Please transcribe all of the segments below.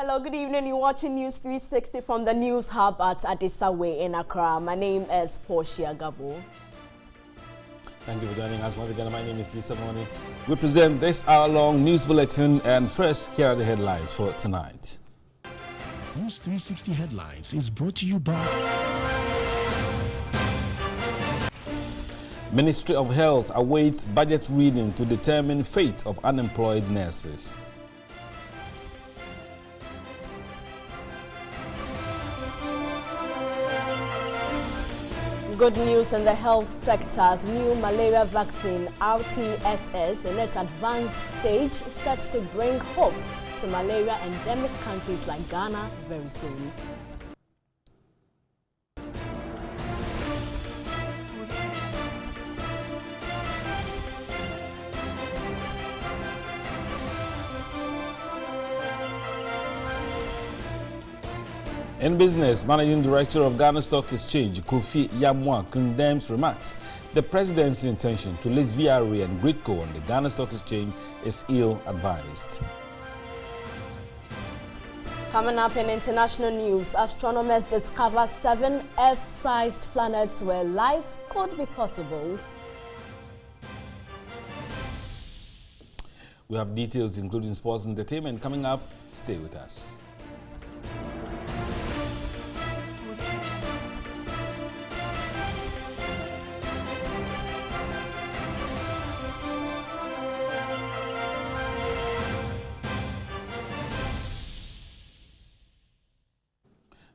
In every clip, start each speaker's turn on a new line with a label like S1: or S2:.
S1: Hello, good evening. You're watching News 360 from the News Hub at Adisawe in Accra. My name is Portia Gabo.
S2: Thank you for joining us once again. My name is Tisa Moni. We present this hour-long news bulletin, and first, here are the headlines for tonight.
S3: News 360 Headlines is brought to you by
S2: Ministry of Health awaits budget reading to determine fate of unemployed nurses.
S1: Good news in the health sector's new malaria vaccine, RTSS, in its advanced stage, set to bring hope to malaria endemic countries like Ghana very soon.
S2: In business, Managing Director of Ghana Stock Exchange, Kofi Yamwa, condemns remarks the president's intention to list VRA and Gridco on the Ghana Stock Exchange is ill-advised.
S1: Coming up in international news, astronomers discover 7 Earth-sized planets where life could be possible.
S2: We have details including sports and entertainment coming up. Stay with us.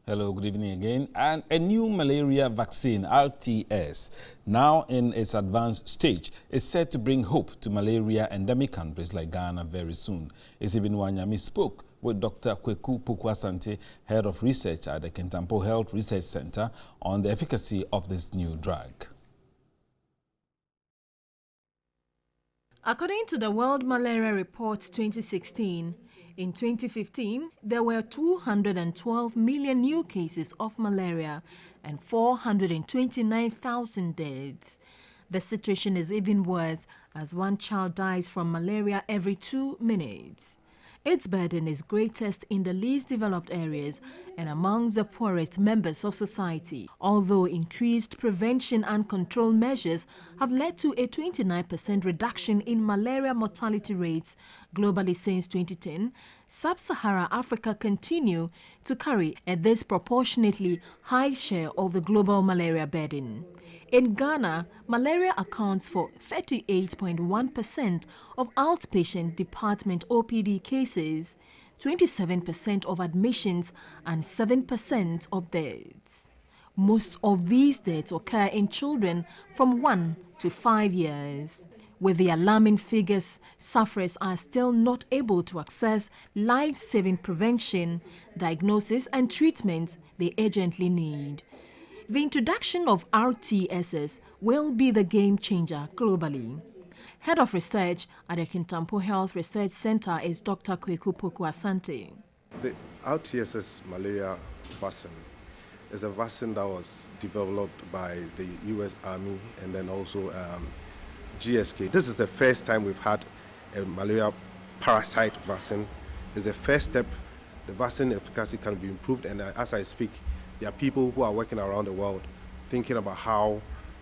S2: Hello, good evening again. And a new malaria vaccine, RTS, now in its advanced stage, is set to bring hope to malaria endemic countries like Ghana very soon. Isibin Wanyami spoke with Dr. Kweku Pukwasante, Head of Research at the Kintampo Health Research Center, on the efficacy of this new drug.
S4: According to the World Malaria Report 2016, in 2015, there were 212 million new cases of malaria and 429,000 deaths. The situation is even worse as one child dies from malaria every 2 minutes. Its burden is greatest in the least developed areas and among the poorest members of society, although increased prevention and control measures have led to a 29% reduction in malaria mortality rates globally since 2010. Sub-Saharan Africa continue to carry a disproportionately high share of the global malaria burden. In Ghana, malaria accounts for 38.1% of outpatient department OPD cases, 27% of admissions, and 7% of deaths. Most of these deaths occur in children from 1 to 5 years. With the alarming figures, sufferers are still not able to access life-saving prevention, diagnosis, and treatment they urgently need. The introduction of RTSS will be the game changer globally. Head of Research at the Kintampo Health Research Center is Dr. Kweku Pukwasante.
S5: The RTSS malaria vaccine is a vaccine that was developed by the U.S. Army and then also GSK. This is the first time we've had a malaria parasite vaccine. It's the first step. The vaccine efficacy can be improved, and as I speak, there are people who are working around the world thinking about how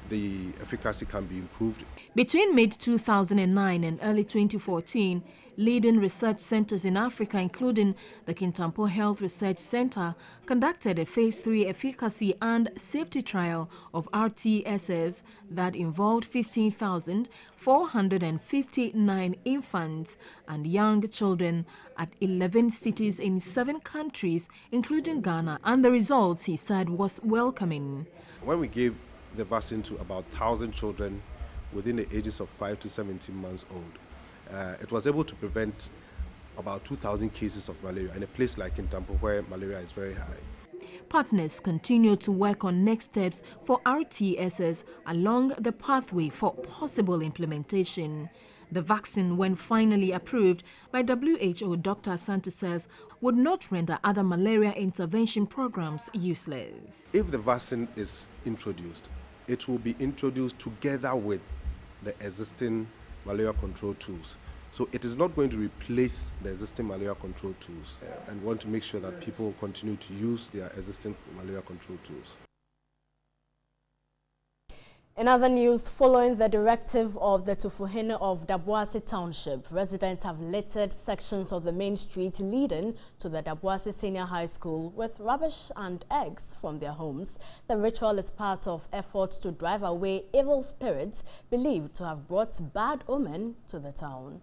S5: the efficacy can be improved. Between
S4: mid-2009 and early 2014, leading research centers in Africa, including the Kintampo Health Research Center, conducted a phase 3 efficacy and safety trial of RTSS that involved 15,459 infants and young children at 11 cities in 7 countries, including Ghana, and the results, he said, was welcoming.
S5: When we gave the vaccine to about 1,000 children within the ages of 5 to 17 months old, it was able to prevent about 2,000 cases of malaria in a place like Kintampo where malaria is very high.
S4: Partners continue to work on next steps for RTSS along the pathway for possible implementation. The vaccine, when finally approved by WHO, Dr. Asante says, would not render other malaria intervention programs useless.
S5: If the vaccine is introduced, it will be introduced together with the existing malaria control tools. So it is not going to replace the existing malaria control tools, and want to make sure that people continue to use their existing malaria control tools.
S1: In other news, following the directive of the Tufuhene of Dubois Township, residents have littered sections of the main street leading to the Dubois Senior High School with rubbish and eggs from their homes. The ritual is part of efforts to drive away evil spirits believed to have brought bad omen to the town.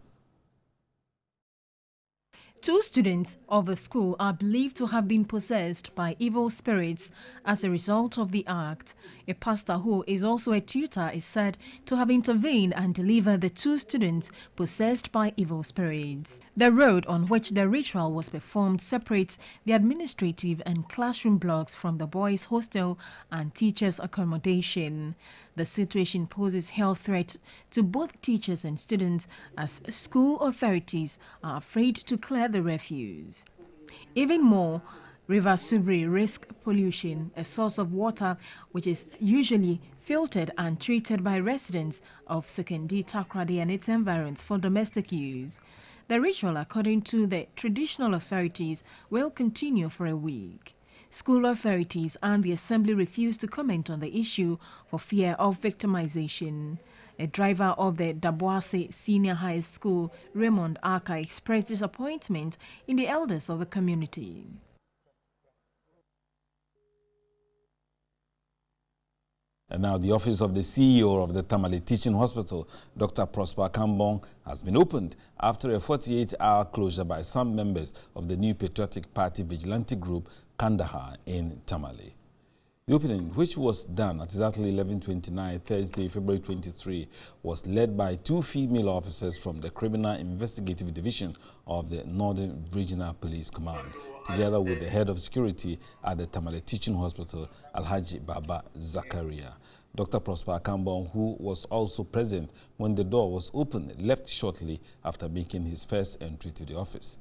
S4: 2 students of the school are believed to have been possessed by evil spirits as a result of the act. A pastor who is also a tutor is said to have intervened and delivered the 2 students possessed by evil spirits. The road on which the ritual was performed separates the administrative and classroom blocks from the boys' hostel and teachers' accommodation. The situation poses health threat to both teachers and students as school authorities are afraid to clear the refuse. Even more, River Subri risk pollution, a source of water which is usually filtered and treated by residents of Sekendi, Takrady and its environs for domestic use. The ritual, according to the traditional authorities, will continue for a week. School authorities and the assembly refused to comment on the issue for fear of victimization. A driver of the Dubois Senior High School, Raymond Aka, expressed disappointment in the elders of the community.
S2: And now the office of the CEO of the Tamale Teaching Hospital, Dr. Prosper Kambong, has been opened after a 48-hour closure by some members of the New Patriotic Party vigilante group, Kandahar, in Tamale. The opening, which was done at exactly 11:29 Thursday, February 23, was led by 2 female officers from the Criminal Investigative Division of the Northern Regional Police Command, together with the head of security at the Tamale Teaching Hospital, Alhaji Baba Zakaria. Dr. Prosper Kambong, who was also present when the door was opened, left shortly after making his first entry to the office.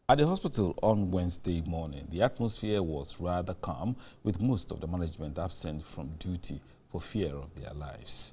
S2: At the hospital on Wednesday morning, the atmosphere was rather calm, with most of the management absent from duty for fear of their lives.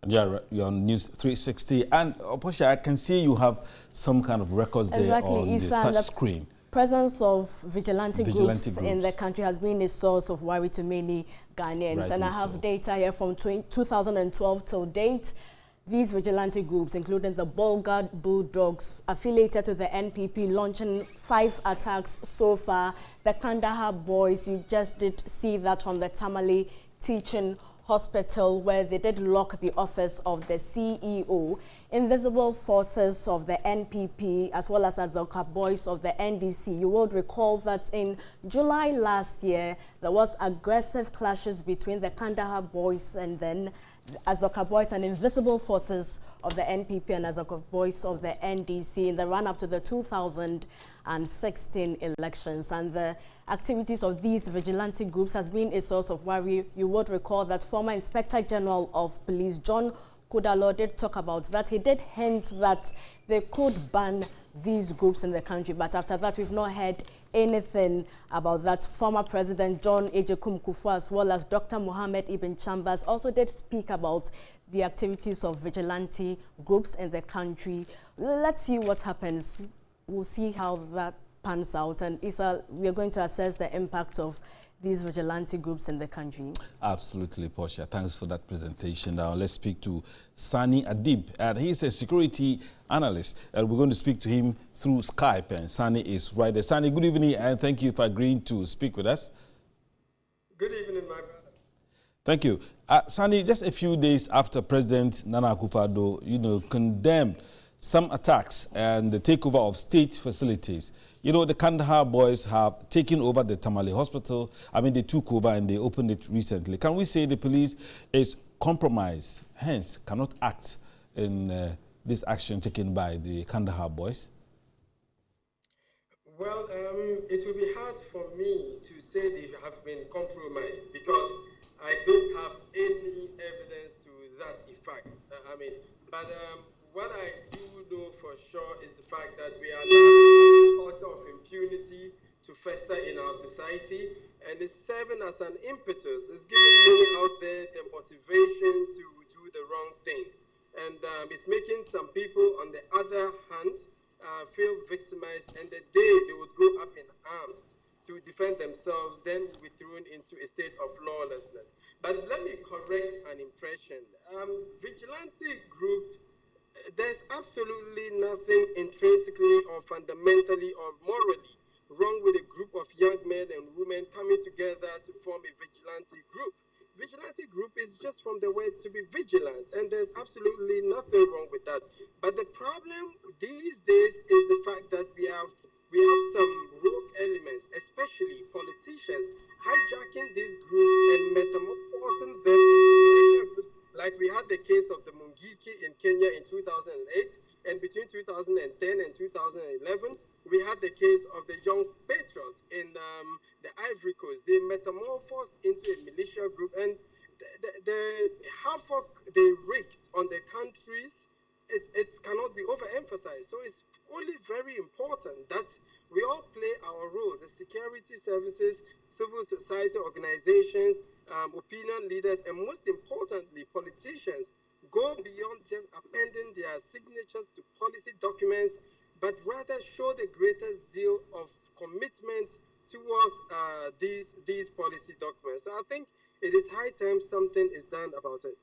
S2: You're on News 360, and Portia, I can see you have some kind of records there on the touch screen.
S1: Presence of vigilante groups in the country has been a source of worry to many Ghanaians. Rightly, and I have data here from 2012 till date. These vigilante groups, including the Bulgar Bulldogs, affiliated to the NPP, launching 5 attacks so far. The Kandahar boys, you just did see that from the Tamale Teaching Hospital, where they did lock the office of the CEO. Invisible forces of the NPP, as well as Azoka boys of the NDC. You would recall that in July last year, there was aggressive clashes between the Kandahar boys and then Azoka boys and invisible forces of the NPP and Azoka boys of the NDC in the run-up to the 2016 elections. And the activities of these vigilante groups has been a source of worry. You would recall that former Inspector General of Police John Kudalo did talk about that. He did hint that they could ban these groups in the country, but after that we've not heard anything about that. Former President John Ejekum Kufuor, as well as Dr. Mohammed Ibn Chambers, also did speak about the activities of vigilante groups in the country. Let's see what happens. We'll see how that pans out, and Issa, we are going to assess the impact of these vigilante groups in the country. Absolutely, Portia. Thanks for that presentation. Now let's speak to Sani Adib, and he's a security analyst. And we're going to speak to him through Skype, and Sani is right there. Sani, good evening, and thank you for agreeing to speak with us.
S6: Good evening, my brother.
S2: Thank you. Sani, just a few days after President Nana Akufo-Addo, condemned some attacks and the takeover of state facilities. The Kandahar boys have taken over the Tamale Hospital. They took over and they opened it recently. Can we say the police is compromised, hence cannot act in this action taken by the Kandahar boys?
S6: Well, it will be hard for me to say they have been compromised because I don't have any evidence to that effect. What I do know for sure is the fact that we are allowing a culture of impunity to fester in our society, and it's serving as an impetus. It's giving many out there the motivation to do the wrong thing. And it's making some people, on the other hand, feel victimized, and the day they would go up in arms to defend themselves, then will be thrown into a state of lawlessness. But let me correct an impression. Vigilante group, there's absolutely nothing intrinsically or fundamentally or morally wrong with a group of young men and women coming together to form a vigilante group. Vigilante group is just from the word to be vigilant, and there's absolutely nothing wrong with that. But the problem these days is the fact that we have some rogue elements, especially politicians, hijacking these groups and metamorphosing them into militia groups. Like we had the case of the Mungiki in Kenya in 2008, and between 2010 and 2011, we had the case of the young patriots in the Ivory Coast. They metamorphosed into a militia group, and the havoc they wreaked on the countries, it cannot be overemphasized. So it's only very important that we all play our role. The security services, civil society organizations, opinion leaders, and most importantly, politicians go beyond just appending their signatures to policy documents, but rather show the greatest deal of commitment towards these policy documents. So I think it is high time something is done about it.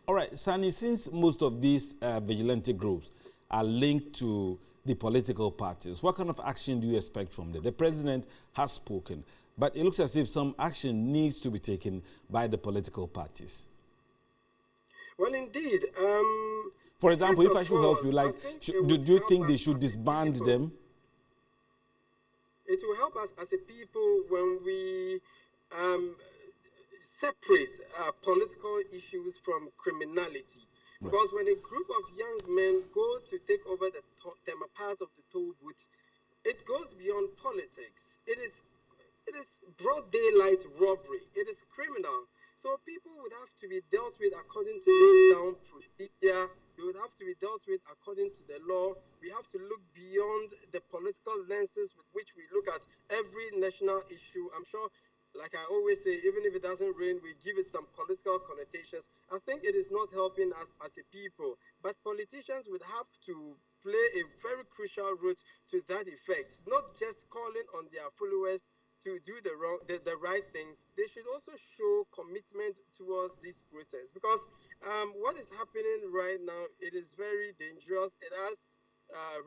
S2: All right, Sani, since most of these vigilante groups are linked to the political parties, what kind of action do you expect from them? The president has spoken, but it looks as if some action needs to be taken by the political parties.
S6: Well, indeed.
S2: For example, if I should help you, like, do you think they should disband them?
S6: It will help us as a people when we separate political issues from criminality. Right. Because when a group of young men go to take over the part of the toll booth, it goes beyond politics. It is broad daylight robbery. It is criminal. So people would have to be dealt with according to laid down procedure. They would have to be dealt with according to the law. We have to look beyond the political lenses with which we look at every national issue. I'm sure, like I always say, even if it doesn't rain, we give it some political connotations. I think it is not helping us as a people. But politicians would have to play a very crucial role to that effect, not just calling on their followers to do the right thing. They should also show commitment towards this process, because what is happening right now, it is very dangerous. It has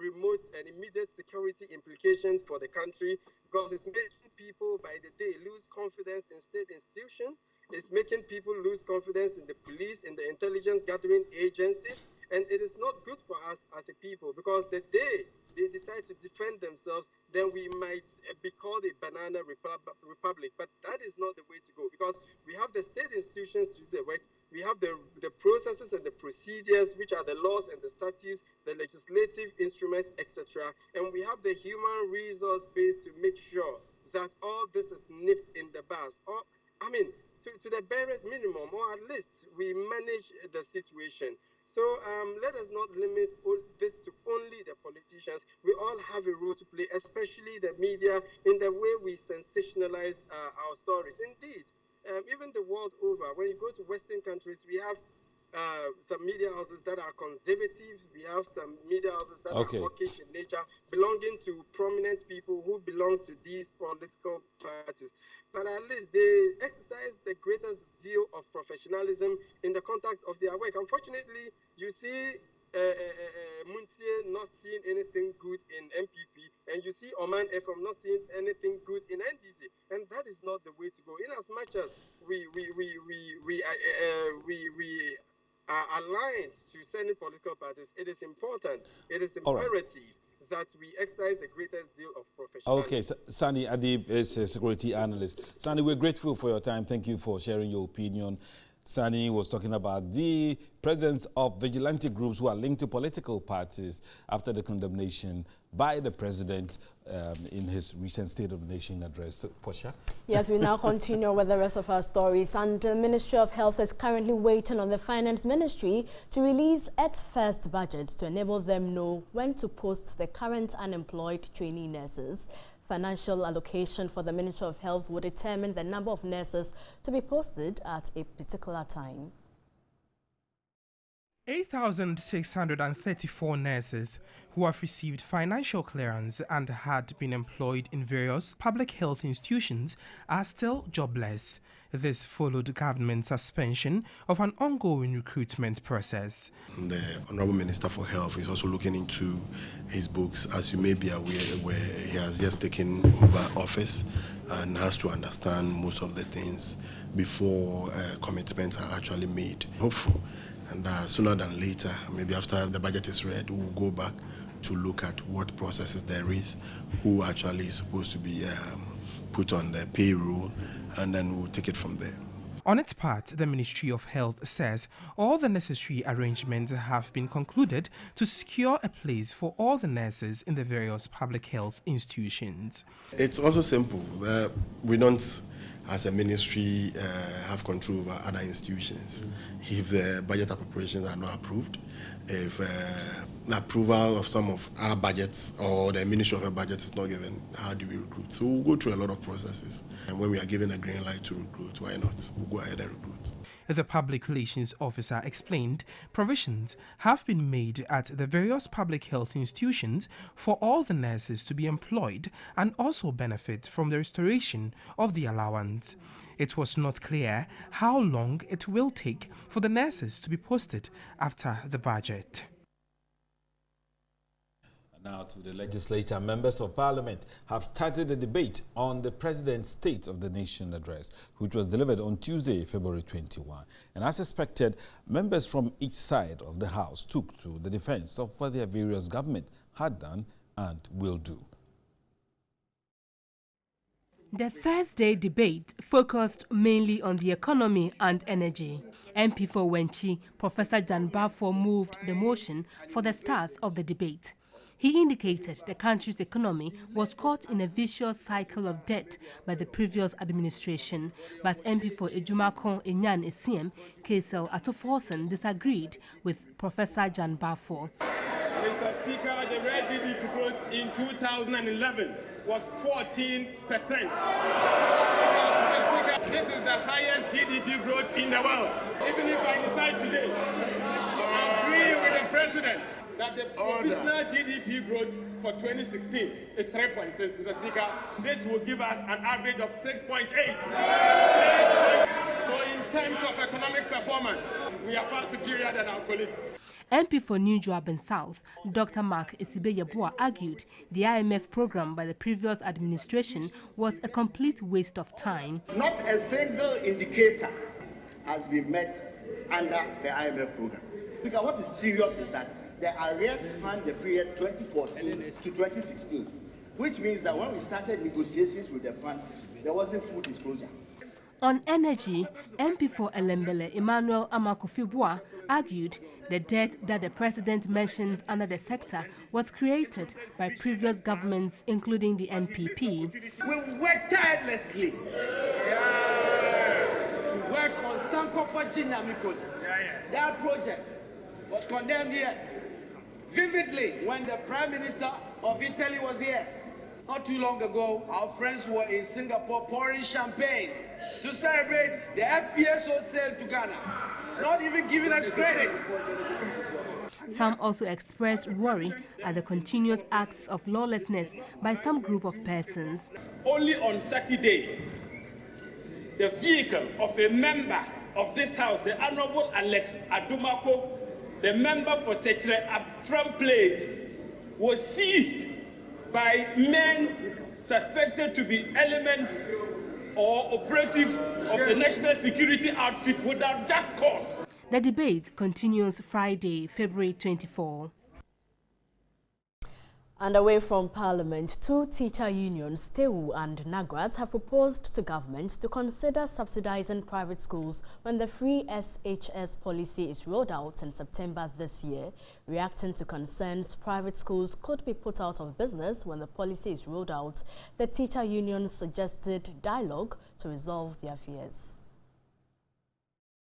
S6: remote and immediate security implications for the country, because it's making people by the day lose confidence in state institutions. It's making people lose confidence in the police, in the intelligence gathering agencies, and it is not good for us as a people, because the day they decide to defend themselves, then we might be called a banana republic. But that is not the way to go, because we have the state institutions to do the work. We have the processes and the procedures, which are the laws and the statutes, the legislative instruments, etc. And we have the human resource base to make sure that all this is nipped in the bud. Or, I mean, to the barest minimum, or at least we manage the situation. So let us not limit this to only the politicians. We all have a role to play, especially the media, in the way we sensationalize our stories. Indeed, even the world over, when you go to Western countries, we have some media houses that are conservative. We have some media houses that are hawkish in nature, belonging to prominent people who belong to these political parties. But at least they exercise the greatest deal of professionalism in the context of their work. Unfortunately, you see Muntie not seeing anything good in MPP, and you see Oman FM not seeing anything good in NDC, and that is not the way to go. In as much as we are aligned to certain political parties, it is important, it is imperative that we exercise the greatest deal of professionalism. Okay,
S2: Sani Adib is a security analyst. Sani, we're grateful for your time. Thank you for sharing your opinion. Sani was talking about the presence of vigilante groups who are linked to political parties after the condemnation by the president in his recent State of the Nation address. Portia?
S1: Yes, we now continue with the rest of our stories. And the Ministry of Health is currently waiting on the Finance Ministry to release its first budget to enable them know when to post the current unemployed trainee nurses. Financial allocation for the Ministry of Health will determine the number of nurses to be posted at a particular time.
S7: 8,634 nurses who have received financial clearance and had been employed in various public health institutions are still jobless. This followed government suspension of an ongoing recruitment process.
S5: The Honorable Minister for Health is also looking into his books, as you may be aware, where he has just taken over office and has to understand most of the things before commitments are actually made. Hopeful. And sooner than later, maybe after the budget is read, we'll go back to look at what processes there is, who actually is supposed to be put on the payroll, and then we'll take it from there.
S7: On its part, the Ministry of Health says all the necessary arrangements have been concluded to secure a place for all the nurses in the various public health institutions.
S5: It's also simple. We don't, as a ministry, have control over other institutions. If the budget appropriations are not approved, if the approval of some of our budgets or the Ministry of Health budget is not given, how do we recruit? So we'll go through a lot of processes. And when we are given a green light to recruit, why not? We'll go ahead and recruit.
S7: The public relations officer explained provisions have been made at the various public health institutions for all the nurses to be employed and also benefit from the restoration of the allowance. It was not clear how long it will take for the nurses to be posted after the budget.
S2: Now to the legislature, members of parliament have started a debate on the president's State of the Nation address, which was delivered on Tuesday, February 21. And as expected, members from each side of the House took to the defense of what their various government had done and will do.
S8: The Thursday debate focused mainly on the economy and energy. MP for Wenchi, Professor Jan Barfor, moved the motion for the start of the debate. He indicated the country's economy was caught in a vicious cycle of debt by the previous administration. But MP for Ejumakon Enyan Esiem, Kaisel Atoforsen, disagreed with Professor Jan Barfor.
S9: Mr. Speaker, the real GDP growth in 2011 was 14%. Mr. Speaker, this is the highest GDP growth in the world. Even if I decide today to agree with the President that the provisional GDP growth for 2016 is 3.6, Mr. Speaker, this will give us an average of 6.8. So in terms of economic performance, we are far superior than our colleagues.
S8: MP for New Joabin South, Dr. Mark Esibe-Yeboah, argued the IMF program by the previous administration was a complete waste of time.
S10: Not a single indicator has been met under the IMF program. Because what is serious is that the arrears spanned the period 2014 to 2016, which means that when we started negotiations with the fund, there wasn't full disclosure.
S8: On energy, MP for Elembele Emmanuel Amakofi-Boa argued the debt that the president mentioned under the sector was created by previous governments, including the NPP.
S10: We work tirelessly. We work on Sankofa Jinami project. That project was condemned here vividly when the Prime Minister of Italy was here. Not too long ago, our friends were in Singapore pouring champagne to celebrate the FPSO sale to Ghana, not even giving us credit.
S8: Some also expressed worry at the continuous acts of lawlessness by some group of persons.
S9: Only on Saturday, the vehicle of a member of this House, the Honorable Alex Adumako, the member for Setre from Plains, was seized by men suspected to be elements or operatives of the national security outfit without just cause.
S8: The debate continues Friday, February 24.
S1: And away from Parliament, two teacher unions, TEWU and NAGRAT, have proposed to government to consider subsidizing private schools when the free SHS policy is rolled out in September this year. Reacting to concerns private schools could be put out of business when the policy is rolled out, the teacher unions suggested dialogue to resolve their fears.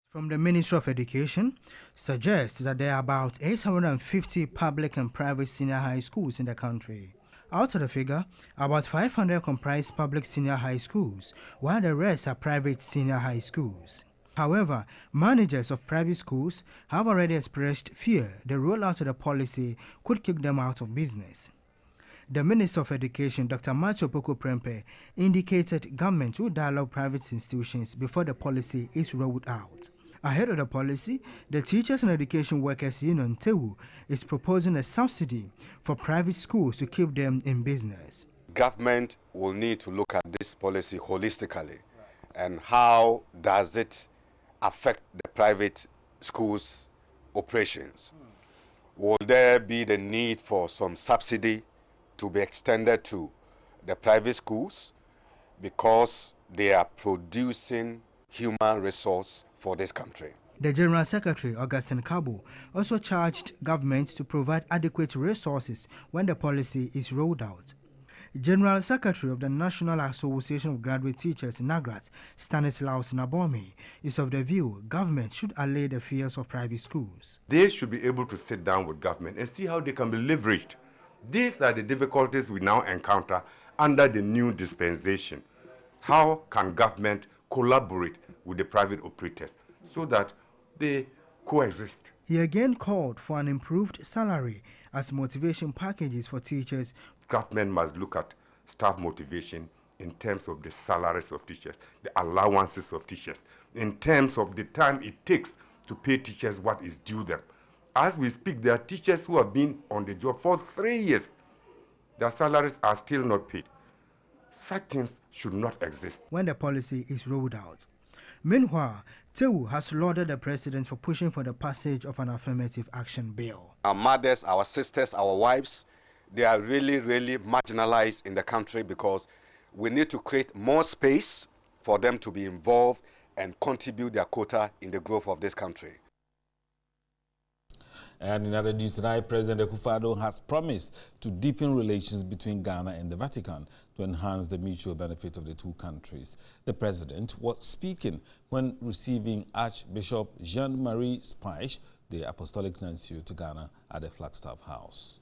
S11: From the Ministry of Education suggests that there are about 850 public and private senior high schools in the country. Out of the figure, about 500 comprise public senior high schools, while the rest are private senior high schools. However, managers of private schools have already expressed fear the rollout of the policy could kick them out of business. The Minister of Education, Dr. Matthew Prempe, indicated government will dialogue private institutions before the policy is rolled out. Ahead of the policy, the Teachers and Education Workers Union, TEWU, is proposing a subsidy for private schools to keep them in business.
S12: Government will need to look at this policy holistically and how does it affect the private schools' operations. Will there be the need for some subsidy to be extended to the private schools because they are producing human resource for this country?
S11: The General Secretary, Augustine Kabo, also charged government to provide adequate resources when the policy is rolled out. General Secretary of the National Association of Graduate Teachers, NAGRAT, Stanislaus Nabomi, is of the view government should allay the fears of private schools.
S13: They should be able to sit down with government and see how they can be leveraged. These are the difficulties we now encounter under the new dispensation. How can government collaborate with the private operators so that they coexist?
S11: He again called for an improved salary as motivation packages for teachers.
S13: Government must look at staff motivation in terms of the salaries of teachers, the allowances of teachers, in terms of the time it takes to pay teachers what is due them. As we speak, there are teachers who have been on the job for 3 years. Their salaries are still not paid. Such things should not exist
S11: when the policy is rolled out. Meanwhile, TEWU has lauded the president for pushing for the passage of an affirmative action bill.
S12: Our mothers, our sisters, our wives, they are really, really marginalized in the country because we need to create more space for them to be involved and contribute their quota in the growth of this country.
S2: And in other news tonight, President Akufo-Addo has promised to deepen relations between Ghana and the Vatican to enhance the mutual benefit of the two countries. The president was speaking when receiving Archbishop Jean-Marie Spiche, the Apostolic Nuncio to Ghana, at the Flagstaff House.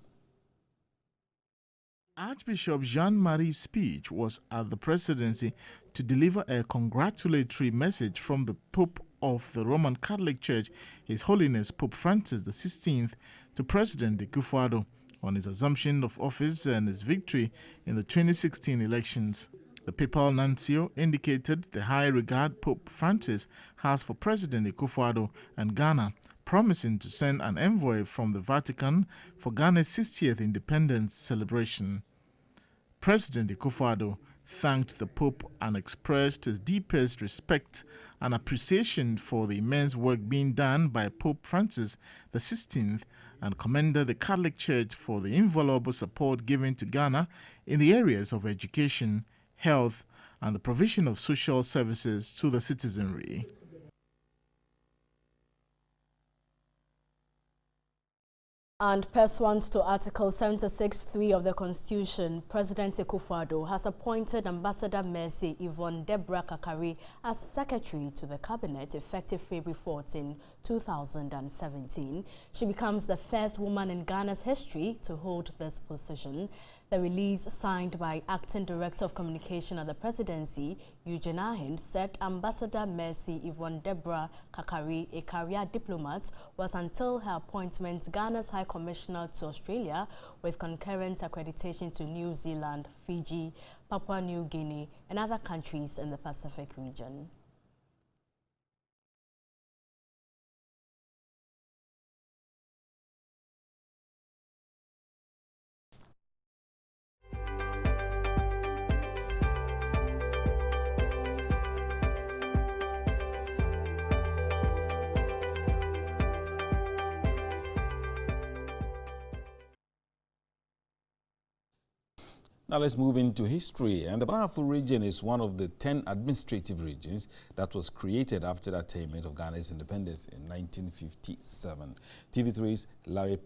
S14: Archbishop Jean-Marie Spiche was at the presidency to deliver a congratulatory message from the Pope of the Roman Catholic Church, His Holiness Pope Francis XVI, to President Akufo-Addo on his assumption of office and his victory in the 2016 elections. The papal nuncio indicated the high regard Pope Francis has for President Akufo-Addo and Ghana, promising to send an envoy from the Vatican for Ghana's 60th independence celebration. President Akufo-Addo thanked the Pope and expressed his deepest respect and appreciation for the immense work being done by Pope Francis XVI and commended the Catholic Church for the invaluable support given to Ghana in the areas of education, health, and the provision of social services to the citizenry.
S1: And pursuant to Article 76(3) of the Constitution, President Akufo-Addo has appointed Ambassador Mercy Yvonne Deborah Kakari as Secretary to the Cabinet effective February 14, 2017. She becomes the first woman in Ghana's history to hold this position. The release signed by Acting Director of Communication at the Presidency, Eugene Ahind, said Ambassador Mercy Yvonne Deborah Kakari, a career diplomat, was until her appointment Ghana's High Commissioner to Australia with concurrent accreditation to New Zealand, Fiji, Papua New Guinea and other countries in the Pacific region.
S2: Now let's move into history. And the Banafo region is one of the 10 administrative regions that was created after the attainment of Ghana's independence in 1957. TV3's Larry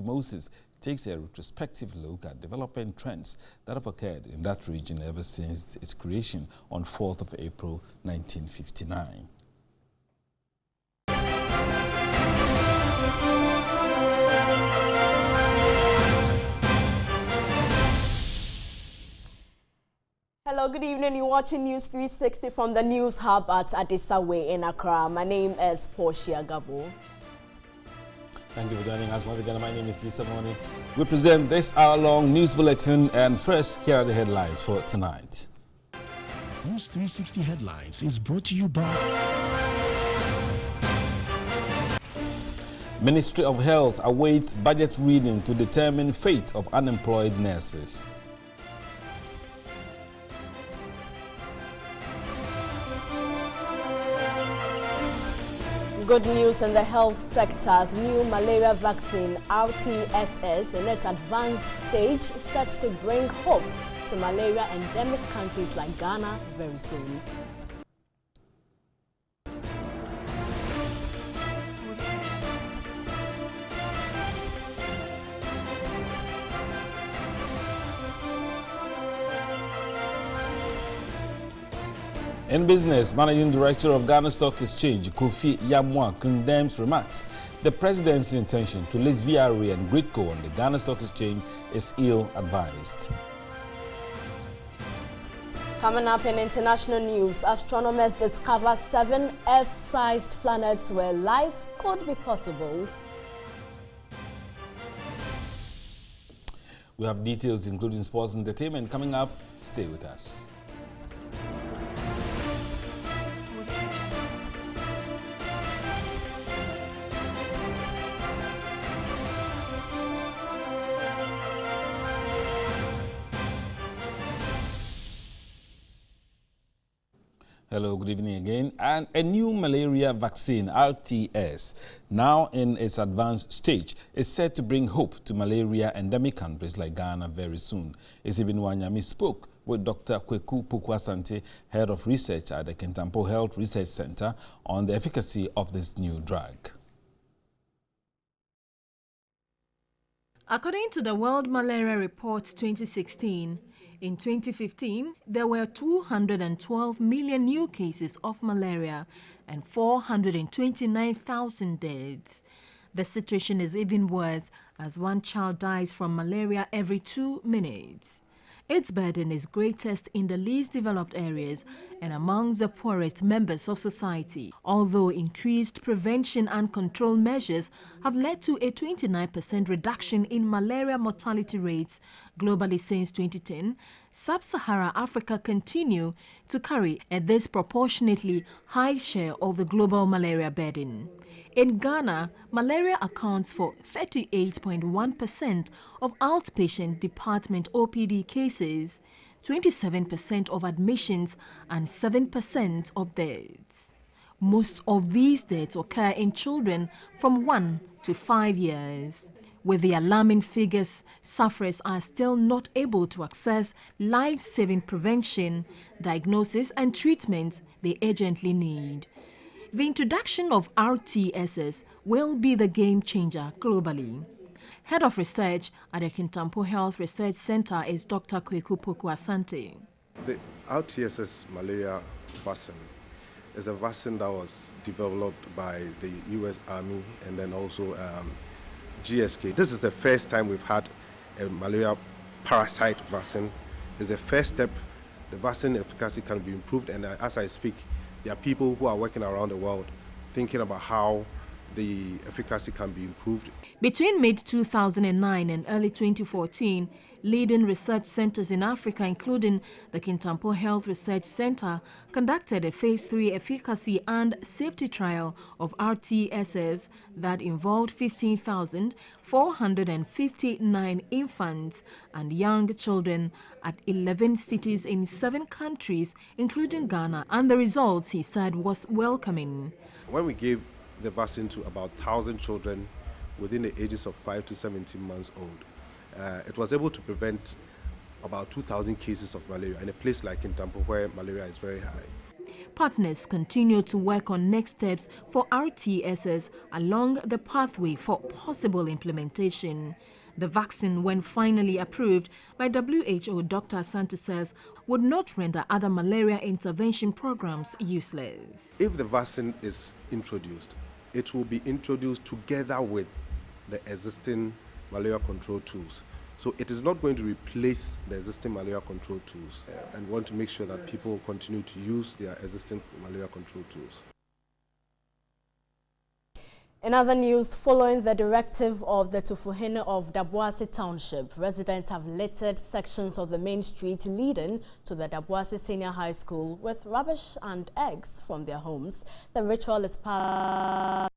S2: Moses takes a retrospective look at development trends that have occurred in that region ever since its creation on 4th of April 1959.
S1: Hello, good evening. You're watching News 360 from the News Hub at Adisawe in Accra. My name is Portia Gabo.
S2: Thank you for joining us once again. My name is Lisa Moni. We present this hour-long news bulletin, and first, here are the headlines for tonight.
S3: News 360 Headlines is brought to you by
S2: Ministry of Health awaits budget reading to determine fate of unemployed nurses.
S1: Good news in the health sector's new malaria vaccine, RTSS, in its advanced stage, set to bring hope to malaria endemic countries like Ghana very soon.
S2: In business, Managing Director of Ghana Stock Exchange, Kofi Yamwa, condemns remarks the president's intention to list VRA and Gridco on the Ghana Stock Exchange is ill-advised.
S1: Coming up in international news, astronomers discover 7 Earth-sized planets where life could be possible.
S2: We have details including sports and entertainment coming up. Stay with us. Hello, good evening again. And a new malaria vaccine, RTS, now in its advanced stage, is set to bring hope to malaria endemic countries like Ghana very soon. Isibin Wanyami spoke with Dr. Kweku Pukwasante, head of research at the Kintampo Health Research Center, on the efficacy of this new drug.
S4: According to the World Malaria Report 2016, in 2015, there were 212 million new cases of malaria and 429,000 deaths. The situation is even worse as one child dies from malaria every 2 minutes. Its burden is greatest in the least developed areas and among the poorest members of society, although increased prevention and control measures have led to a 29% reduction in malaria mortality rates globally since 2010. Sub-Saharan Africa continue to carry a disproportionately high share of the global malaria burden. In Ghana, malaria accounts for 38.1% of outpatient department OPD cases, 27% of admissions, and 7% of deaths. Most of these deaths occur in children from 1 to 5 years. With the alarming figures, sufferers are still not able to access life-saving prevention, diagnosis, and treatment they urgently need. The introduction of RTSS will be the game changer globally. Head of Research at the Kintampo Health Research Center is Dr. Kweku Pukwasante.
S5: The RTSS malaria vaccine is a vaccine that was developed by the U.S. Army and then also GSK. This is the first time we've had a malaria parasite vaccine. It's the first step. The vaccine efficacy can be improved, and as I speak, there are people who are working around the world thinking about how the efficacy can be improved.
S4: Between mid-2009 and early 2014, leading research centers in Africa, including the Kintampo Health Research Center, conducted a Phase 3 efficacy and safety trial of RTSS that involved 15,459 infants and young children at 11 cities in 7 countries, including Ghana, and the results, he said, was welcoming.
S5: When we gave the vaccine to about 1,000 children within the ages of 5 to 17 months old, it was able to prevent about 2,000 cases of malaria in a place like in Tampo where malaria is very high.
S4: Partners continue to work on next steps for RTSS along the pathway for possible implementation. The vaccine, when finally approved by WHO, Dr. Santos says, would not render other malaria intervention programs useless.
S5: If the vaccine is introduced, it will be introduced together with the existing malaria control tools. So it is not going to replace the existing malaria control tools, and want to make sure that people continue to use their existing malaria control tools.
S1: In other news, following the directive of the Tufuhene of Dubois Township, residents have littered sections of the main street leading to the Dubois Senior High School with rubbish and eggs from their homes. The ritual is part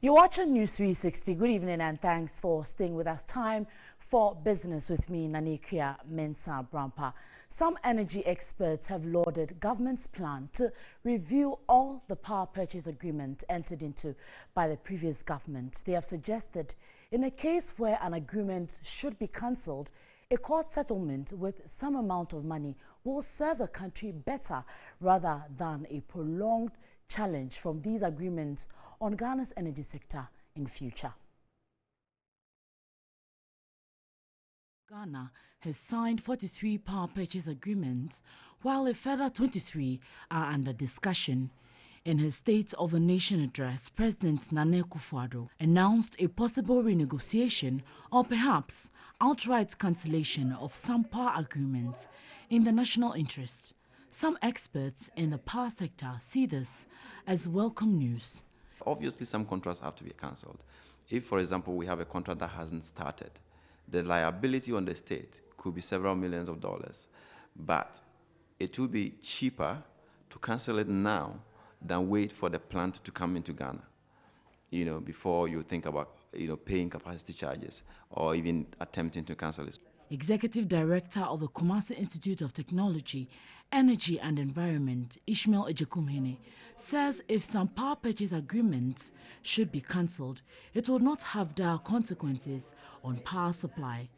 S15: You're watching News 360. Good evening and thanks for staying with us. Time for business with me, Nanikia Mensah Brampa. Some energy experts have lauded government's plan to review all the power purchase agreement entered into by the previous government. They have suggested in a case where an agreement should be cancelled, a court settlement with some amount of money will serve the country better rather than a prolonged challenge from these agreements on Ghana's energy sector in future. Ghana has signed 43 power purchase agreements, while a further 23 are under discussion. In his State of the Nation address, President Nana Akufo-Addo announced a possible renegotiation or perhaps outright cancellation of some power agreements in the national interest. Some experts in the power sector see this as welcome news.
S16: Obviously, some contracts have to be cancelled. If, for example, we have a contract that hasn't started, the liability on the state could be several millions of dollars, but it will be cheaper to cancel it now than wait for the plant to come into Ghana, before you think about, paying capacity charges or even attempting to cancel it.
S15: Executive Director of the Kumasi Institute of Technology, Energy and Environment, Ishmael Ejekumhene, says if some power purchase agreements should be cancelled, it will not have dire consequences on power supply.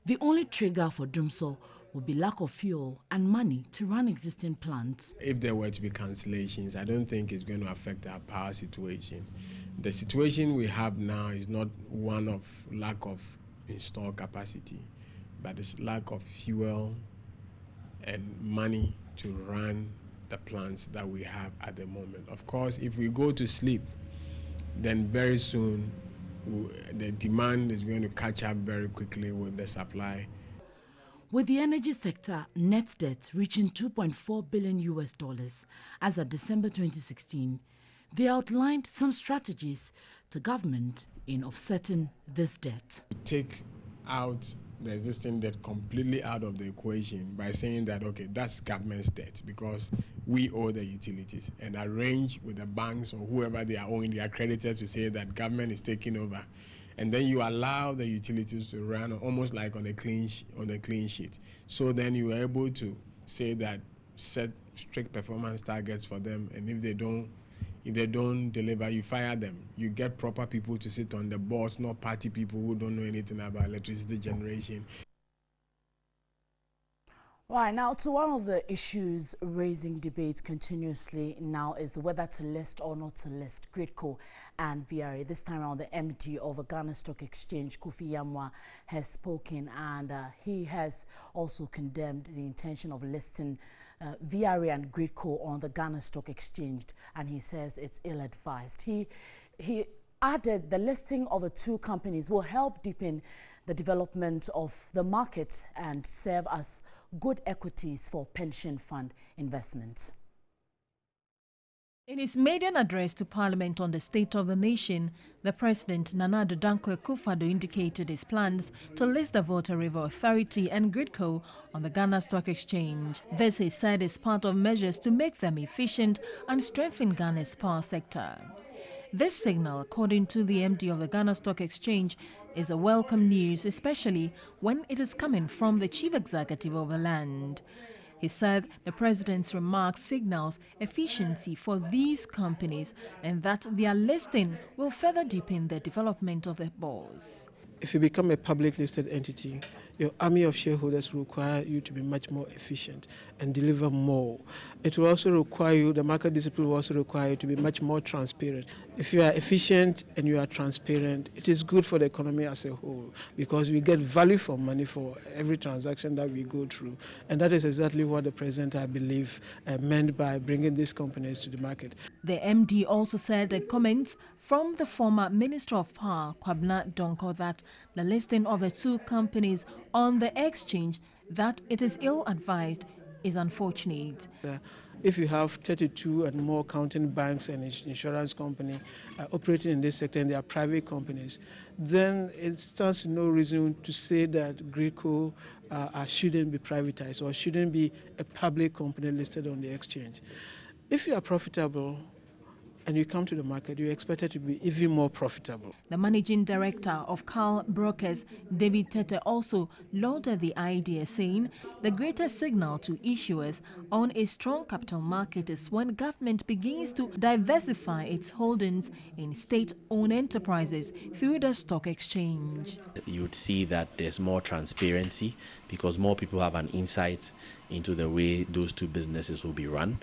S15: The only trigger for doing so will be lack of fuel and money to run existing plants.
S17: If there were to be cancellations, I don't think it's going to affect our power situation. The situation we have now is not one of lack of installed capacity, but it's lack of fuel and money to run the plants that we have at the moment. Of course, if we go to sleep, then very soon the demand is going to catch up very quickly with the supply.
S15: With the energy sector net debt reaching $2.4 billion as of December 2016, they outlined some strategies to government in offsetting this debt.
S17: Take out the existing debt completely out of the equation by saying that, okay, that's government's debt because we owe the utilities, and arrange with the banks or whoever they are owing their creditor to say that government is taking over. And then you allow the utilities to run almost like on a clean sheet. So then you are able to say that set strict performance targets for them, and if they don't deliver, you fire them. You get proper people to sit on the boards, not party people who don't know anything about electricity generation.
S15: Right, now to one of the issues raising debate continuously now is whether to list or not to list Gridco and VRA. This time around, the MD of Ghana Stock Exchange, Kofi Yamwa, has spoken, and he has also condemned the intention of listing VRA and Gridco on the Ghana Stock Exchange, and he says it's ill-advised. He added the listing of the two companies will help deepen the development of the market and serve as good equities for pension fund investments.
S4: In his maiden address to Parliament on the State of the Nation, the President, Nana Addo Dankwa Akufo-Addo, indicated his plans to list the Volta River Authority and Gridco on the Ghana Stock Exchange. This, he said, is part of measures to make them efficient and strengthen Ghana's power sector. This signal, according to the MD of the Ghana Stock Exchange, is a welcome news, especially when it is coming from the Chief Executive of the land. He said the President's remarks signals efficiency for these companies and that their listing will further deepen the development of the bourse.
S18: If you become a public listed entity, your army of shareholders will require you to be much more efficient and deliver more. It will also require you, the market discipline will also require you to be much more transparent. If you are efficient and you are transparent, it is good for the economy as a whole because we get value for money for every transaction that we go through. And that is exactly what the President, I believe, meant by bringing these companies to the market.
S4: The MD also said the comments from the former Minister of Power, Kwabena Donkor, that the listing of the two companies on the exchange, that it is ill-advised, is unfortunate.
S18: If you have 32 and more counting banks and insurance companies operating in this sector and they are private companies, then it stands no reason to say that Gridco shouldn't be privatized or shouldn't be a public company listed on the exchange. If you are profitable and you come to the market, you're expected to be even more profitable.
S4: The managing director of Carl Brokers, David Tete, also lauded the idea, saying the greatest signal to issuers on a strong capital market is when government begins to diversify its holdings in state-owned enterprises through the stock exchange.
S19: You would see that there's more transparency because more people have an insight into the way those two businesses will be run.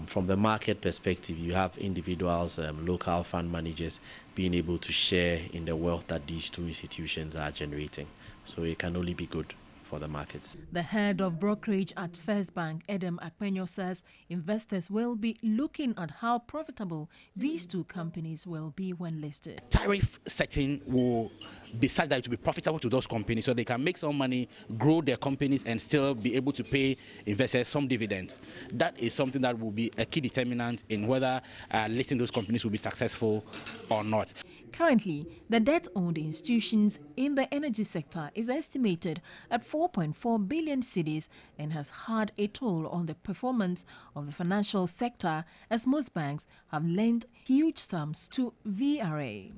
S19: From the market perspective, you have individuals, local fund managers being able to share in the wealth that these two institutions are generating. So it can only be good for the markets.
S4: The head of brokerage at First Bank, Edem Akpenyo, says investors will be looking at how profitable these two companies will be when listed.
S20: Tariff setting will be such that it will be profitable to those companies so they can make some money, grow their companies and still be able to pay investors some dividends. That is something that will be a key determinant in whether listing those companies will be successful or not.
S4: Currently, the debt-owned institutions in the energy sector is estimated at 4.4 billion cedis and has had a toll on the performance of the financial sector as most banks have lent huge sums to VRA.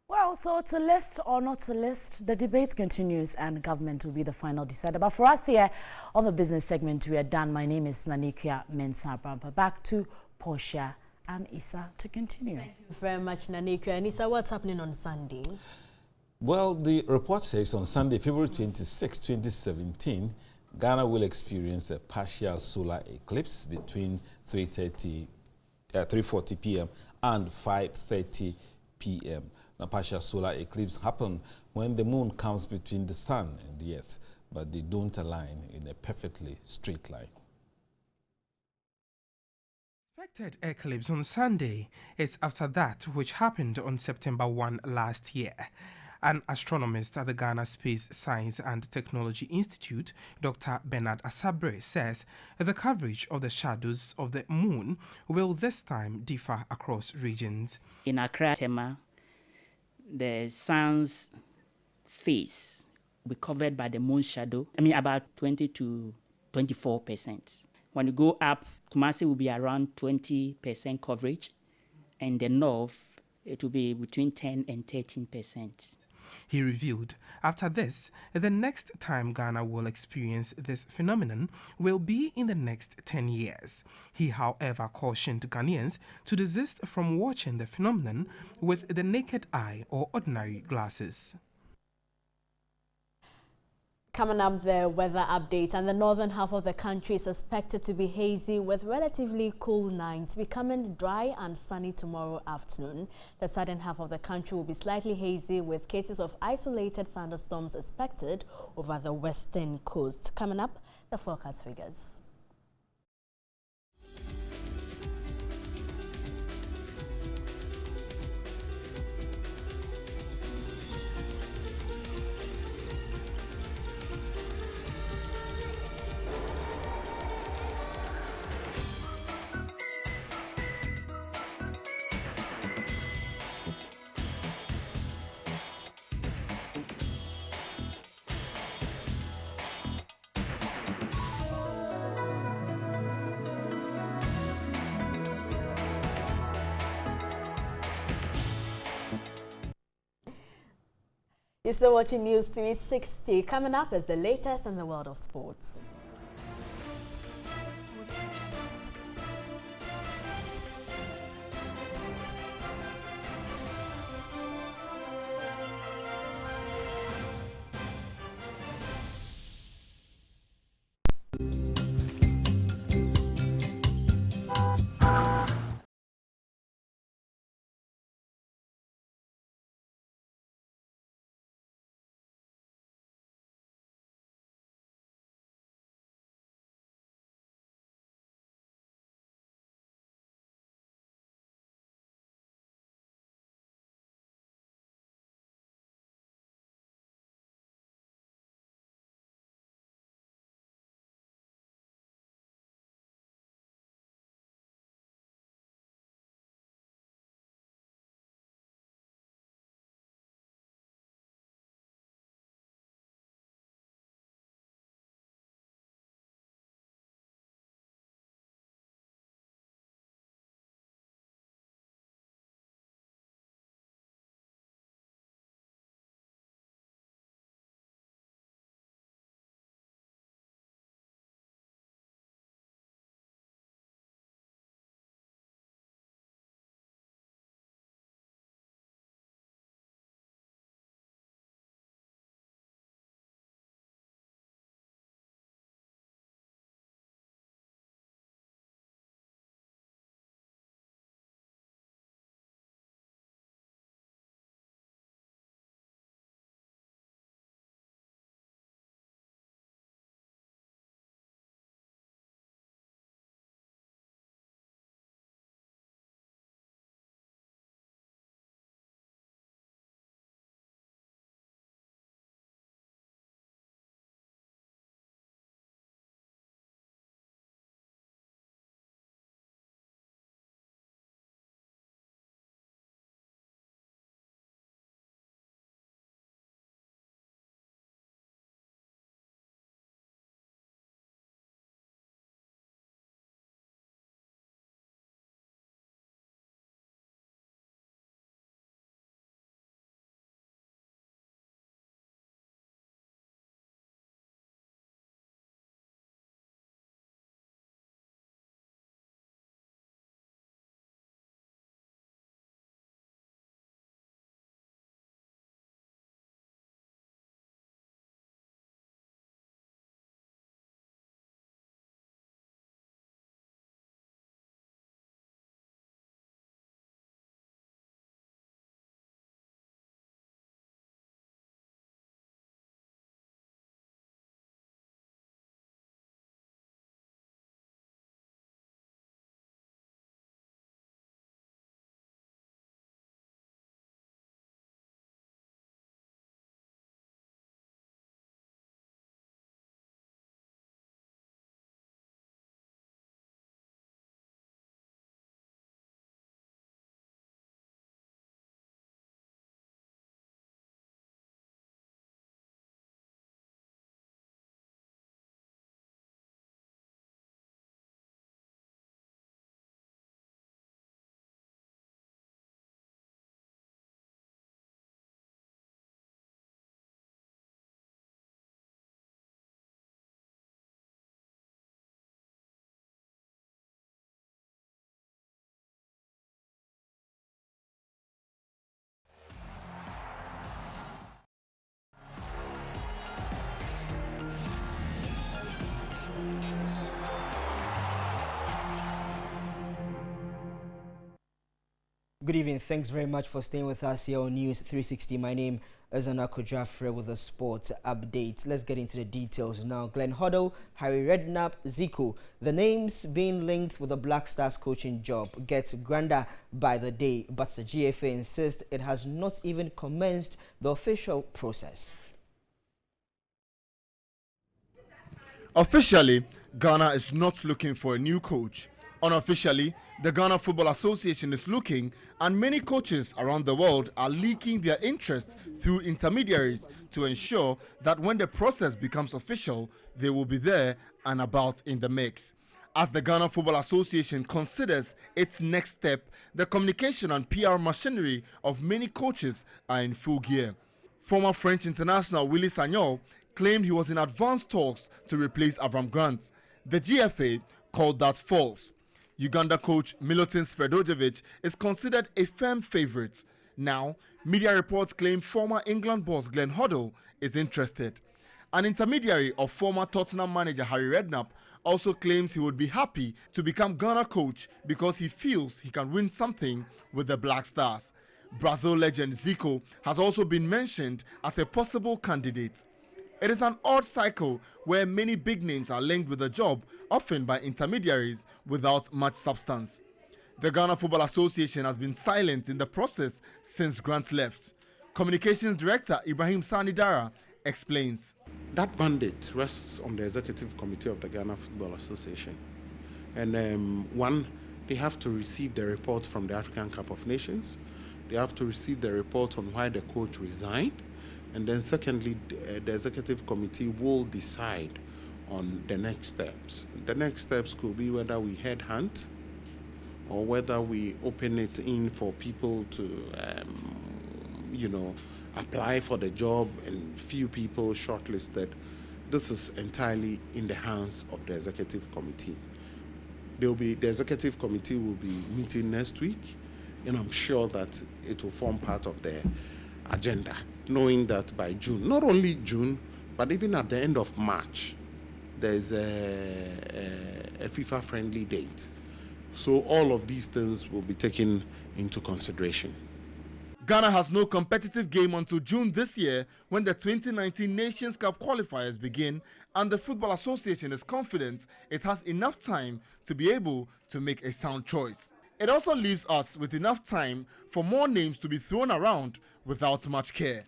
S15: Well, so to list or not to list, the debate continues and government will be the final decider. But for us here on the business segment, we are done. My name is Nanikia Mensah Brampa. Back to Portia and Issa to continue.
S1: Thank you very much, Nanika. And Issa, what's happening on Sunday?
S2: Well, the report says on Sunday, February 26, 2017, Ghana will experience a partial solar eclipse between 3:40 p.m. and 5:30 p.m. Now, partial solar eclipse happen when the moon comes between the sun and the earth, but they don't align in a perfectly straight line.
S7: Expected eclipse on Sunday is after that which happened on September 1 last year. An astronomist at the Ghana Space Science and Technology Institute, Dr. Bernard Asabre, says the coverage of the shadows of the moon will this time differ across regions.
S21: In Accra, Tema, the sun's face will be covered by the moon shadow. I mean, about 20 to 24%. When you go up, Kumasi will be around 20% coverage, and the north, it will be between 10 and 13%.
S7: He revealed, after this, the next time Ghana will experience this phenomenon will be in the next 10 years. He, however, cautioned Ghanaians to desist from watching the phenomenon with the naked eye or ordinary glasses.
S1: Coming up, the weather update, and the northern half of the country is expected to be hazy with relatively cool nights, becoming dry and sunny tomorrow afternoon. The southern half of the country will be slightly hazy with cases of isolated thunderstorms expected over the western coast. Coming up, the forecast figures. You're still watching News 360. Coming up is the latest in the world of sports.
S6: Good evening. Thanks very much for staying with us here on News 360. My name is Anako Jafre with a sports update. Let's get into the details now. Glenn Hoddle, Harry Redknapp, Zico. The names being linked with the Black Stars coaching job gets grander by the day, but the GFA insists it has not even commenced the official process.
S22: Officially, Ghana is not looking for a new coach. Unofficially, the Ghana Football Association is looking, and many coaches around the world are leaking their interest through intermediaries to ensure that when the process becomes official, they will be there and about in the mix. As the Ghana Football Association considers its next step, the communication and PR machinery of many coaches are in full gear. Former French international Willy Sagnol claimed he was in advanced talks to replace Avram Grant. The GFA called that false. Uganda coach Milutin Sredojevic is considered a firm favorite. Now, media reports claim former England boss Glenn Hoddle is interested. An intermediary of former Tottenham manager Harry Redknapp also claims he would be happy to become Ghana coach because he feels he can win something with the Black Stars. Brazil legend Zico has also been mentioned as a possible candidate. It is an odd cycle where many big names are linked with the job, often by intermediaries without much substance. The Ghana Football Association has been silent in the process since Grant left. Communications Director Ibrahim Sani Dara explains.
S23: That mandate rests on the Executive Committee of the Ghana Football Association. And one, they have to receive the report from the African Cup of Nations. They have to receive the report on why the coach resigned. And then secondly, the Executive Committee will decide on the next steps. The next steps could be whether we headhunt or whether we open it in for people to, apply for the job and few people shortlisted. This is entirely in the hands of the Executive Committee. The Executive Committee will be meeting next week, and I'm sure that it will form part of the agenda, knowing that by June, not only June, but even at the end of March, there is a FIFA-friendly date. So all of these things will be taken into consideration.
S22: Ghana has no competitive game until June this year when the 2019 Nations Cup qualifiers begin, and the Football Association is confident it has enough time to be able to make a sound choice. It also leaves us with enough time for more names to be thrown around without much care.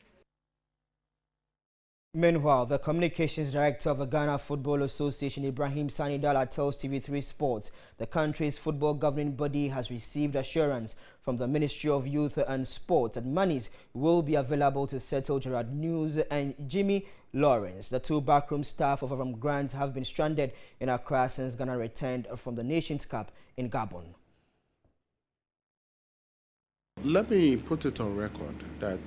S6: Meanwhile, the communications director of the Ghana Football Association, Ibrahim Sani Dala, tells TV3 Sports the country's football governing body has received assurance from the Ministry of Youth and Sport that monies will be available to settle Gerard News and Jimmy Lawrence. The two backroom staff of Avram Grant have been stranded in Accra since Ghana returned from the Nations Cup in Gabon.
S23: Let me put it on record that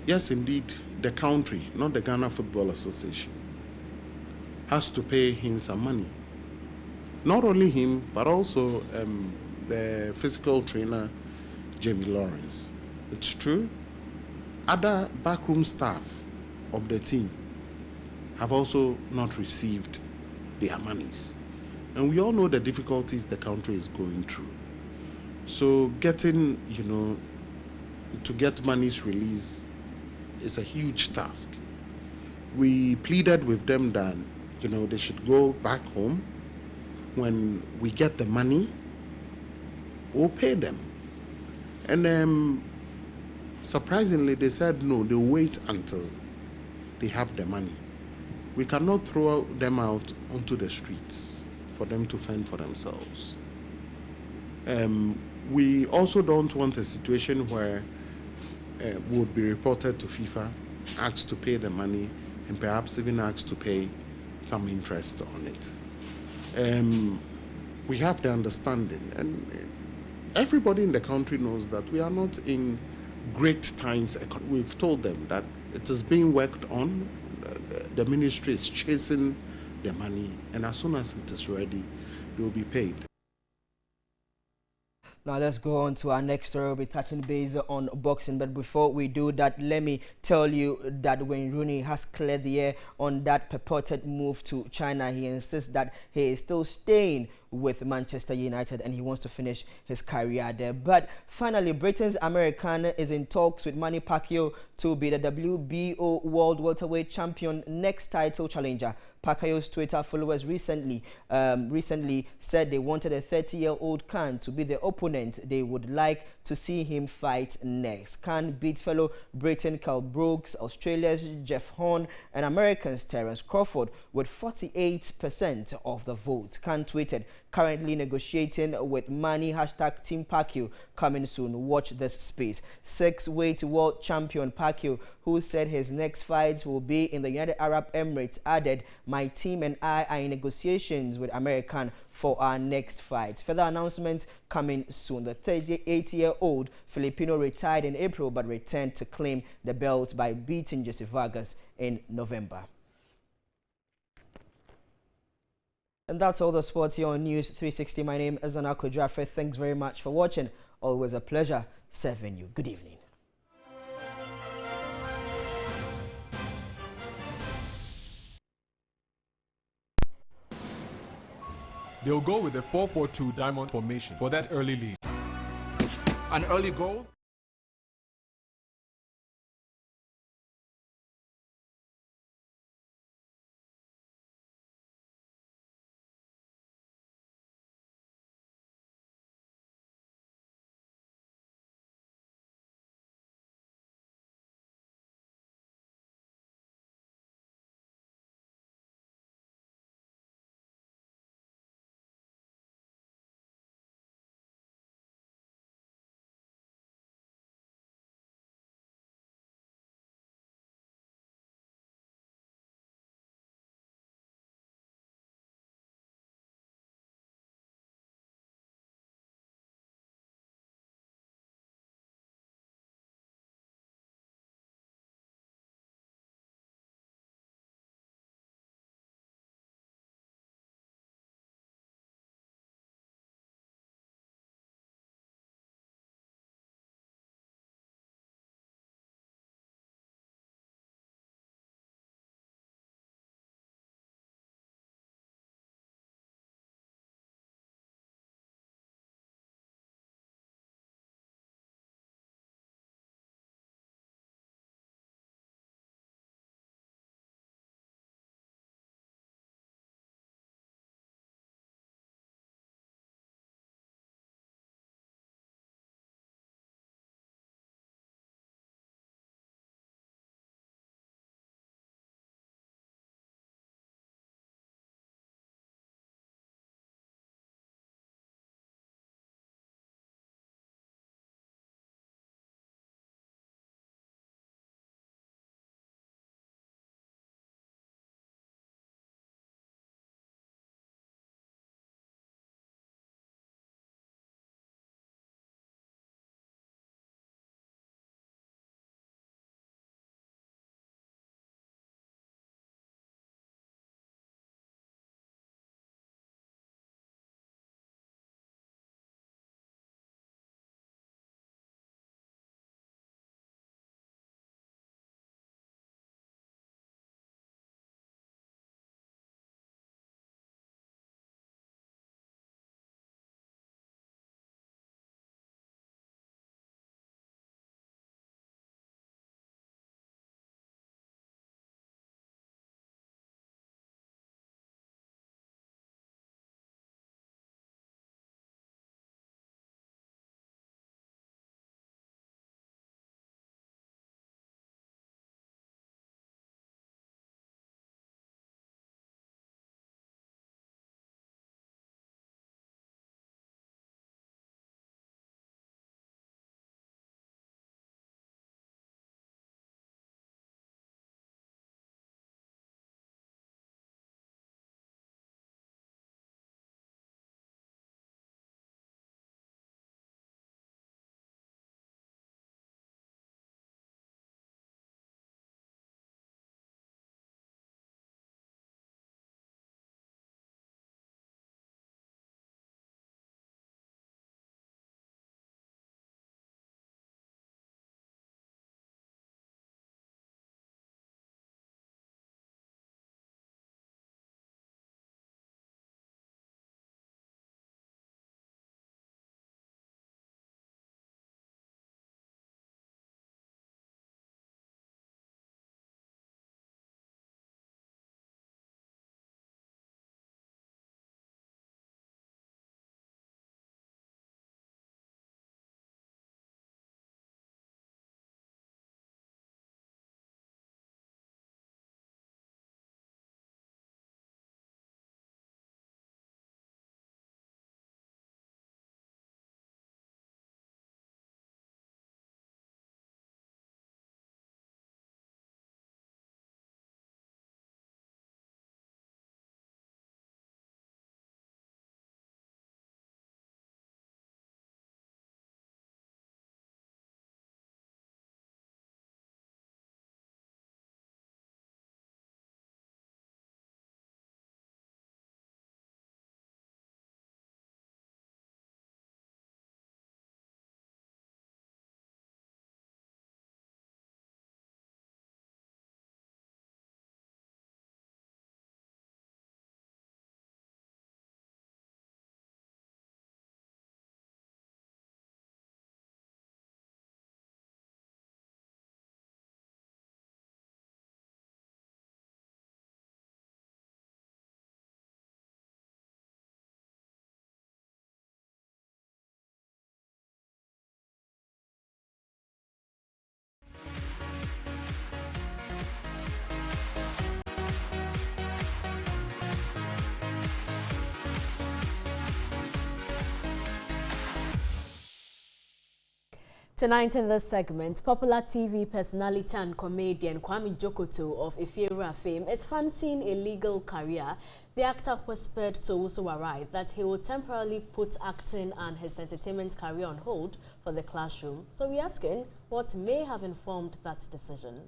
S23: yes, indeed, the country, not the Ghana Football Association, has to pay him some money. Not only him, but also the physical trainer, Jamie Lawrence. It's true. Other backroom staff of the team have also not received their monies. And we all know the difficulties the country is going through. So getting, to get monies released is a huge task. We pleaded with them that, they should go back home. When we get the money, we'll pay them. And surprisingly, they said no, they'll wait until they have the money. We cannot throw them out onto the streets for them to fend for themselves. We also don't want a situation where would be reported to FIFA, asked to pay the money, and perhaps even asked to pay some interest on it. We have the understanding, and everybody in the country knows that we are not in great times. We've told them that it is being worked on. The ministry is chasing the money, and as soon as it is ready, they will be paid.
S6: Now let's go on to our next story. We'll be touching base on boxing, but before we do that, let me tell you that Wayne Rooney has cleared the air on that purported move to China. He insists that he is still staying with Manchester United, and he wants to finish his career there. But finally, Britain's American is in talks with Manny Pacquiao to be the WBO World Welterweight Champion, next title challenger. Pacquiao's Twitter followers recently said they wanted a 30-year-old Khan to be the opponent they would like to see him fight next. Khan beat fellow Britain Kell Brooks, Australia's Jeff Horn, and Americans Terence Crawford with 48% of the vote. Khan tweeted, "Currently negotiating with Manny, #Team Pacquiao, coming soon. Watch this space." Six-weight world champion Pacquiao, who said his next fight will be in the United Arab Emirates, added, "My team and I are in negotiations with American for our next fight." Further announcements coming soon. The 38-year-old Filipino retired in April but returned to claim the belt by beating Jesse Vargas in November. And that's all the sports here on News 360. My name is Anako Jaffe. Thanks very much for watching. Always a pleasure serving you. Good evening.
S8: They'll go with the 4-4-2 diamond formation for that early lead. An early goal
S1: Tonight in this segment, popular TV personality and comedian Kwame Jokoto of Ifeera fame is fancying a legal career. The actor whispered to Usuwarai that he will temporarily put acting and his entertainment career on hold for the classroom. So we're asking what may have informed that decision.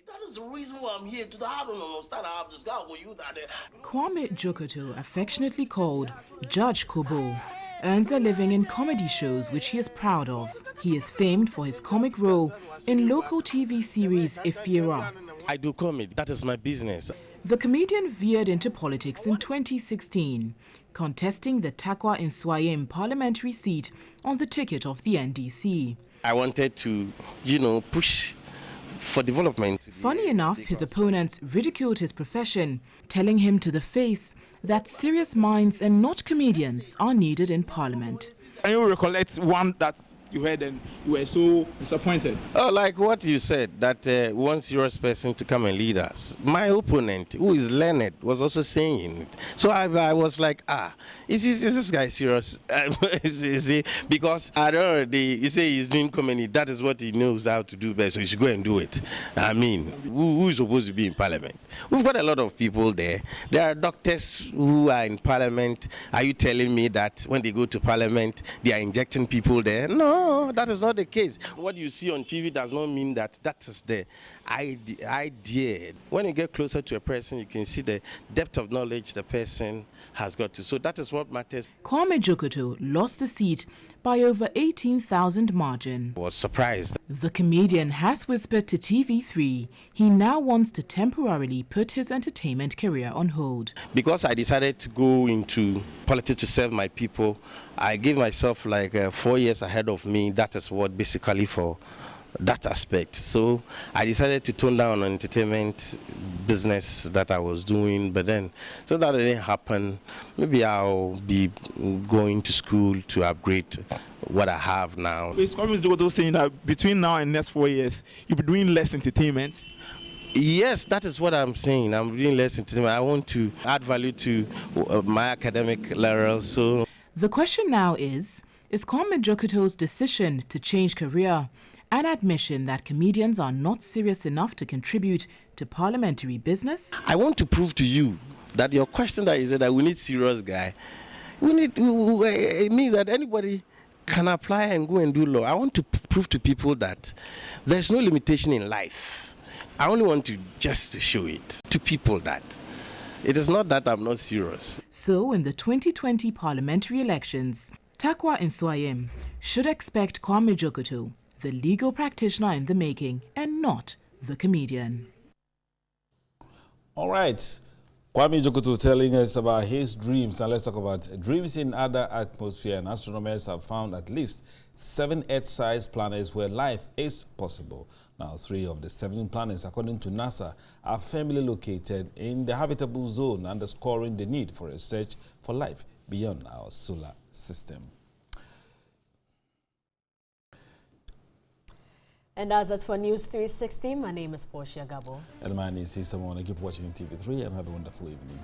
S9: That is the reason why I'm here to the I don't understand how I've just got with you that
S4: Kwame Jokoto, affectionately called Judge Kobo, earns a living in comedy shows which he is proud of. He is famed for his comic role in local TV series Ifeera.
S10: I do comedy, that is my business.
S4: The comedian veered into politics in 2016, contesting the Takwa-Nsawam parliamentary seat on the ticket of the NDC.
S10: I wanted to, push for development.
S4: Funny enough, his opponents ridiculed his profession, telling him to the face that serious minds and not comedians are needed in Parliament.
S13: Can you recollect one that you heard and you were so disappointed?
S10: Oh, like what you said, that one serious person to come and lead us. My opponent, who is learned, was also saying it. So I was like, is this guy serious? Because I don't know, you say he's doing comedy, that is what he knows how to do best, so he should go and do it. I mean, who is supposed to be in Parliament? We've got a lot of people there. There are doctors who are in Parliament. Are you telling me that when they go to Parliament, they are injecting people there? No, that is not the case. What you see on TV does not mean that that is the idea. When you get closer to a person, you can see the depth of knowledge the person has got to. So that is what matters.
S4: Kwame Jokoto lost the seat by over 18,000 margin.
S10: I was surprised.
S4: The comedian has whispered to TV3 he now wants to temporarily put his entertainment career on hold.
S10: Because I decided to go into politics to serve my people, I gave myself like 4 years ahead of me. That is what basically for that aspect. So I decided to tone down on entertainment business that I was doing, but then so that it didn't happen, maybe I'll be going to school to upgrade what I have now.
S13: It's Kwame Jokoto saying that between now and next 4 years, you'll be doing less entertainment.
S10: Yes, that is what I'm saying. I'm doing less entertainment. I want to add value to my academic laurels. So
S4: the question now is Kwame Jokoto's decision to change career an admission that comedians are not serious enough to contribute to parliamentary business?
S10: I want to prove to you that your question that is that we need serious guy. It means that anybody can apply and go and do law. I want to prove to people that there's no limitation in life. I only want to just to show it to people that it is not that I'm not serious.
S4: So in the 2020 parliamentary elections, Takwa-Nsawam should expect Kwame Jokoto, the legal practitioner in the making, and not the comedian.
S2: All right. Kwame Jokoto telling us about his dreams. And let's talk about dreams in other atmosphere. And astronomers have found at least 7 Earth-sized planets where life is possible. Now, 3 of the 7 planets, according to NASA, are firmly located in the habitable zone, underscoring the need for a search for life beyond our solar system.
S1: And as it for News 360, my name is Portia Gabo.
S2: And my name is Sister Mona. Keep watching TV3 and have a wonderful evening.